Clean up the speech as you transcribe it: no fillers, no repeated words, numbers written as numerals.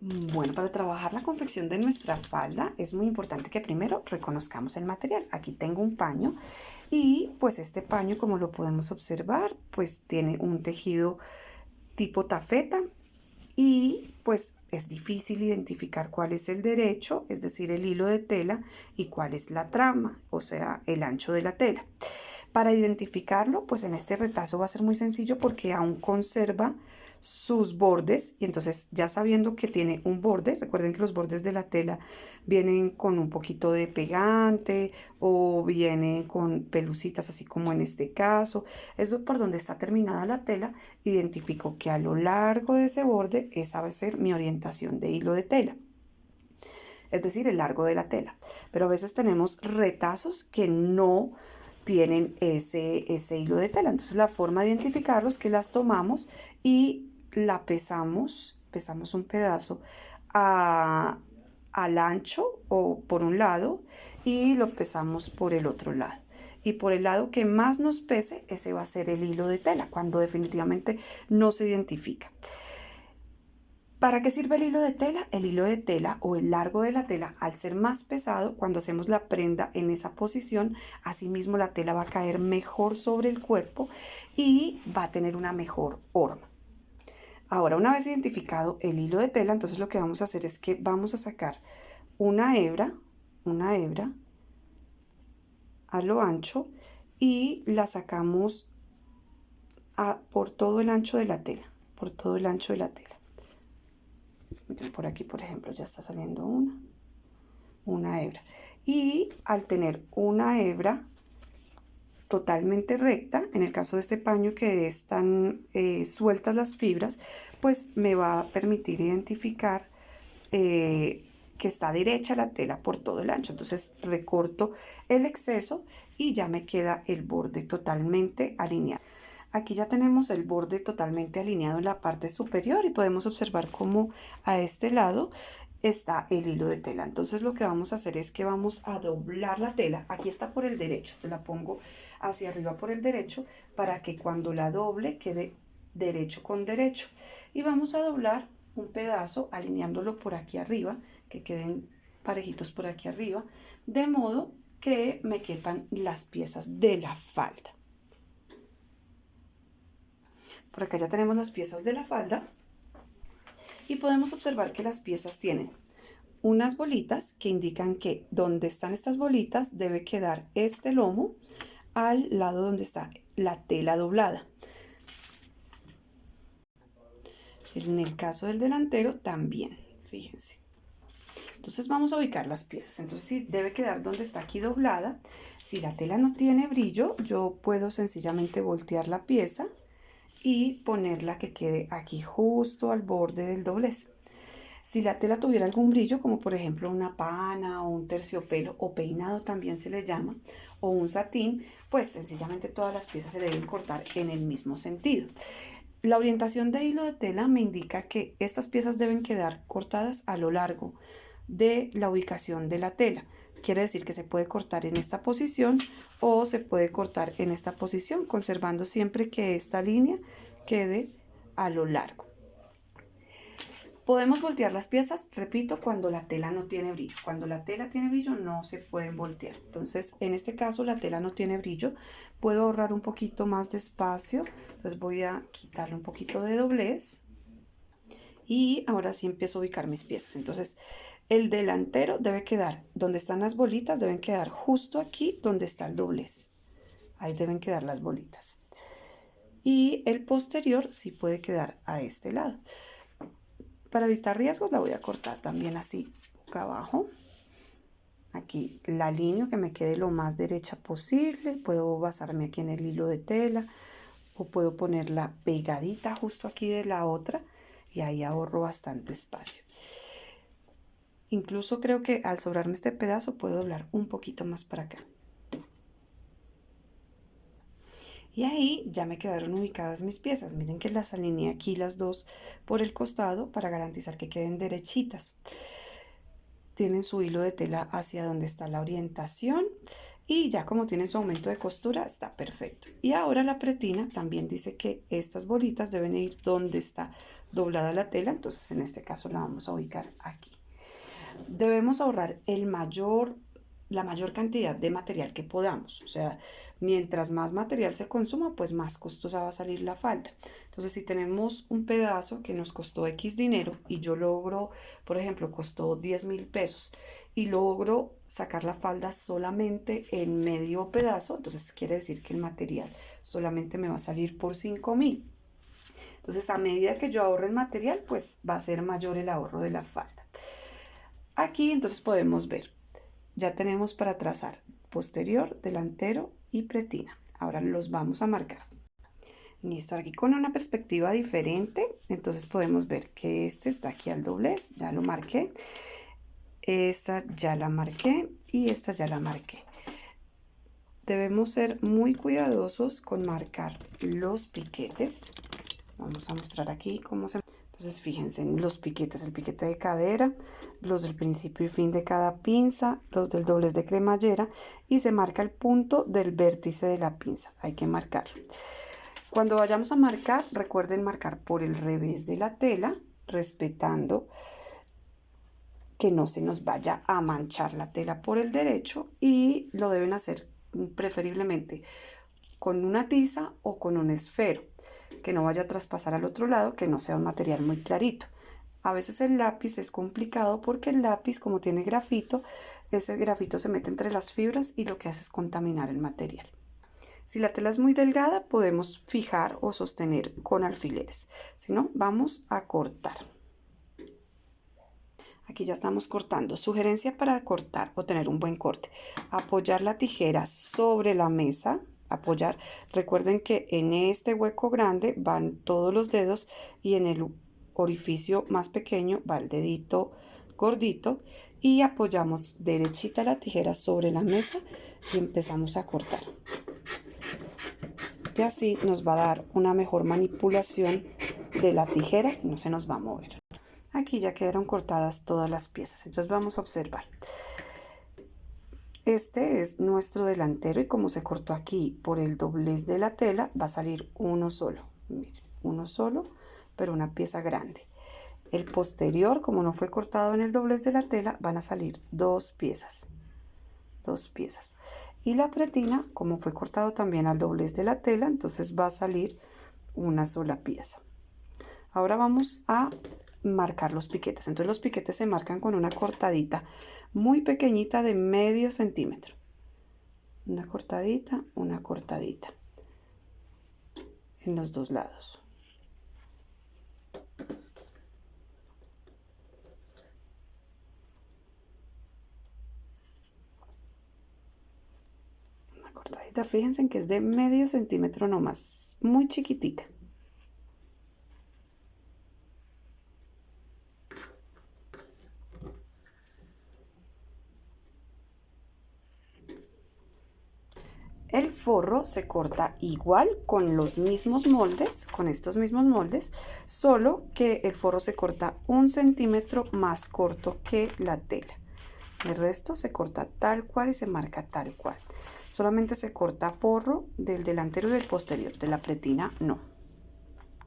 Bueno, para trabajar la confección de nuestra falda es muy importante que primero reconozcamos el material. Aquí tengo un paño y pues este paño, como lo podemos observar, pues tiene un tejido tipo tafeta y pues es difícil identificar cuál es el derecho, es decir, el hilo de tela, y cuál es la trama, o sea, el ancho de la tela. Para identificarlo, pues en este retazo va a ser muy sencillo porque aún conserva sus bordes, y entonces ya sabiendo que tiene un borde, recuerden que los bordes de la tela vienen con un poquito de pegante o vienen con pelucitas, así como en este caso. Es por donde está terminada la tela. Identifico que a lo largo de ese borde esa va a ser mi orientación de hilo de tela, es decir, el largo de la tela. Pero a veces tenemos retazos que no tienen ese hilo de tela. Entonces la forma de identificarlos es que las tomamos y la pesamos un pedazo al ancho o por un lado y lo pesamos por el otro lado. Y por el lado que más nos pese, ese va a ser el hilo de tela, cuando definitivamente no se identifica. ¿Para qué sirve el hilo de tela? El hilo de tela o el largo de la tela, al ser más pesado, cuando hacemos la prenda en esa posición, asimismo la tela va a caer mejor sobre el cuerpo y va a tener una mejor forma. Ahora, una vez identificado el hilo de tela, entonces lo que vamos a hacer es que vamos a sacar una hebra a lo ancho y la sacamos por todo el ancho de la tela, por todo el ancho de la tela. Por aquí, por ejemplo, ya está saliendo una hebra. Y al tener una hebra totalmente recta, en el caso de este paño que están sueltas las fibras, pues me va a permitir identificar que está derecha la tela por todo el ancho. Entonces recorto el exceso y ya me queda el borde totalmente alineado. Aquí ya tenemos el borde totalmente alineado en la parte superior y podemos observar cómo a este lado está el hilo de tela. Entonces lo que vamos a hacer es que vamos a doblar la tela. Aquí está por el derecho, la pongo hacia arriba por el derecho para que cuando la doble quede derecho con derecho. Y vamos a doblar un pedazo alineándolo por aquí arriba, que queden parejitos por aquí arriba, de modo que me quepan las piezas de la falda. Por acá ya tenemos las piezas de la falda y podemos observar que las piezas tienen unas bolitas que indican que donde están estas bolitas debe quedar este lomo al lado donde está la tela doblada. En el caso del delantero también, fíjense. Entonces vamos a ubicar las piezas. Entonces sí, debe quedar donde está aquí doblada. Si la tela no tiene brillo, yo puedo sencillamente voltear la pieza y ponerla que quede aquí justo al borde del doblez. Si la tela tuviera algún brillo, como por ejemplo una pana o un terciopelo o peinado también se le llama, o un satín, pues sencillamente todas las piezas se deben cortar en el mismo sentido. La orientación de hilo de tela me indica que estas piezas deben quedar cortadas a lo largo de la ubicación de la tela. Quiere decir que se puede cortar en esta posición o se puede cortar en esta posición, conservando siempre que esta línea quede a lo largo. Podemos voltear las piezas, repito, cuando la tela no tiene brillo. Cuando la tela tiene brillo no se pueden voltear. Entonces, en este caso la tela no tiene brillo. Puedo ahorrar un poquito más de espacio. Entonces voy a quitarle un poquito de doblez. Y ahora sí empiezo a ubicar mis piezas. Entonces, el delantero debe quedar, donde están las bolitas, deben quedar justo aquí donde está el doblez. Ahí deben quedar las bolitas. Y el posterior sí puede quedar a este lado. Para evitar riesgos la voy a cortar también así boca abajo. Aquí la alineo que me quede lo más derecha posible. Puedo basarme aquí en el hilo de tela o puedo ponerla pegadita justo aquí de la otra y ahí ahorro bastante espacio. Incluso creo que al sobrarme este pedazo puedo doblar un poquito más para acá. Y ahí ya me quedaron ubicadas mis piezas. Miren que las alineé aquí las dos por el costado para garantizar que queden derechitas. Tienen su hilo de tela hacia donde está la orientación y ya como tiene su aumento de costura está perfecto. Y ahora la pretina también dice que estas bolitas deben ir donde está doblada la tela, entonces en este caso la vamos a ubicar aquí. Debemos ahorrar la mayor cantidad de material que podamos, o sea, mientras más material se consuma, pues más costosa va a salir la falda. Entonces, si tenemos un pedazo que nos costó X dinero y yo logro, por ejemplo, costó 10.000 pesos y logro sacar la falda solamente en medio pedazo, entonces quiere decir que el material solamente me va a salir por 5.000. Entonces, a medida que yo ahorre el material, pues va a ser mayor el ahorro de la falda. Aquí entonces podemos ver, ya tenemos para trazar posterior, delantero y pretina. Ahora los vamos a marcar. Listo, aquí con una perspectiva diferente, entonces podemos ver que este está aquí al doblez, ya lo marqué. Esta ya la marqué y esta ya la marqué. Debemos ser muy cuidadosos con marcar los piquetes. Vamos a mostrar aquí cómo se... Entonces fíjense en los piquetes, el piquete de cadera, los del principio y fin de cada pinza, los del doblez de cremallera y se marca el punto del vértice de la pinza, hay que marcarlo. Cuando vayamos a marcar, recuerden marcar por el revés de la tela, respetando que no se nos vaya a manchar la tela por el derecho y lo deben hacer preferiblemente con una tiza o con un esfero, que no vaya a traspasar al otro lado, que no sea un material muy clarito. A veces el lápiz es complicado porque el lápiz, como tiene grafito, ese grafito se mete entre las fibras y lo que hace es contaminar el material. Si la tela es muy delgada, podemos fijar o sostener con alfileres. Si no, vamos a cortar. Aquí ya estamos cortando. Sugerencia para cortar o tener un buen corte: apoyar la tijera sobre la mesa. Apoyar, recuerden que en este hueco grande van todos los dedos y en el orificio más pequeño va el dedito gordito, y apoyamos derechita la tijera sobre la mesa y empezamos a cortar. Y así nos va a dar una mejor manipulación de la tijera y no se nos va a mover. Aquí ya quedaron cortadas todas las piezas, entonces vamos a observar. Este es nuestro delantero y como se cortó aquí por el doblez de la tela, va a salir uno solo. Miren, uno solo, pero una pieza grande. El posterior, como no fue cortado en el doblez de la tela, van a salir dos piezas. Dos piezas. Y la pretina, como fue cortado también al doblez de la tela, entonces va a salir una sola pieza. Ahora vamos a marcar los piquetes. Entonces los piquetes se marcan con una cortadita muy pequeñita de medio centímetro. Una cortadita en los dos lados. Una cortadita, fíjense en que es de medio centímetro nomás, muy chiquitica. El forro se corta igual con los mismos moldes, con estos mismos moldes, solo que el forro se corta 1 centímetro más corto que la tela. El resto se corta tal cual y se marca tal cual. Solamente se corta forro del delantero y del posterior, de la pretina no.